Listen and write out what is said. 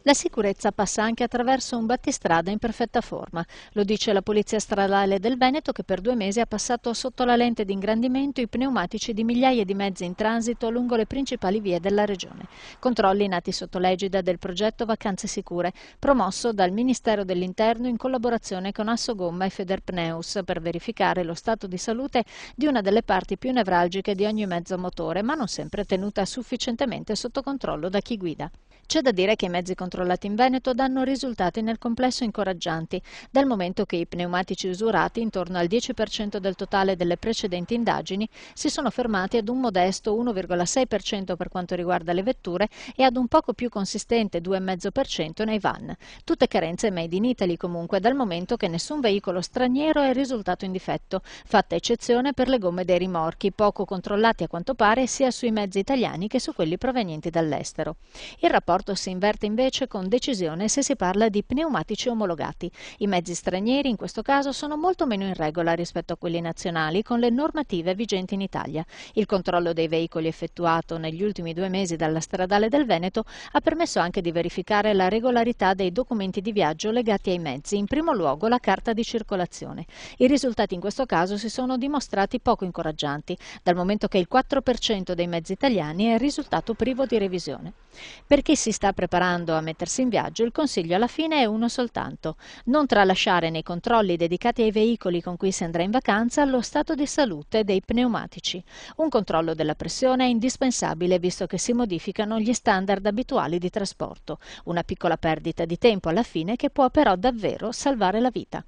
La sicurezza passa anche attraverso un battistrada in perfetta forma, lo dice la Polizia Stradale del Veneto che per 2 mesi ha passato sotto la lente di ingrandimento i pneumatici di migliaia di mezzi in transito lungo le principali vie della regione. Controlli nati sotto l'egida del progetto Vacanze Sicure, promosso dal Ministero dell'Interno in collaborazione con Assogomma e Federpneus per verificare lo stato di salute di una delle parti più nevralgiche di ogni mezzo a motore, ma non sempre tenuta sufficientemente sotto controllo da chi guida. C'è da dire che i mezzi controllati in Veneto danno risultati nel complesso incoraggianti, dal momento che i pneumatici usurati, intorno al 10% del totale delle precedenti indagini, si sono fermati ad un modesto 1,6% per quanto riguarda le vetture e ad un poco più consistente 2,5% nei van. Tutte carenze made in Italy comunque, dal momento che nessun veicolo straniero è risultato in difetto, fatta eccezione per le gomme dei rimorchi, poco controllati a quanto pare sia sui mezzi italiani che su quelli provenienti dall'estero. Il rapporto si inverte invece con decisione se si parla di pneumatici omologati. I mezzi stranieri in questo caso sono molto meno in regola rispetto a quelli nazionali con le normative vigenti in Italia. Il controllo dei veicoli effettuato negli ultimi 2 mesi dalla Stradale del Veneto ha permesso anche di verificare la regolarità dei documenti di viaggio legati ai mezzi, in primo luogo la carta di circolazione. I risultati in questo caso si sono dimostrati poco incoraggianti, dal momento che il 4% dei mezzi italiani è risultato privo di revisione. Per chi si sta preparando a mettersi in viaggio, il consiglio alla fine è uno soltanto: non tralasciare nei controlli dedicati ai veicoli con cui si andrà in vacanza lo stato di salute dei pneumatici. Un controllo della pressione è indispensabile visto che si modificano gli standard abituali di trasporto. Una piccola perdita di tempo alla fine che può però davvero salvare la vita.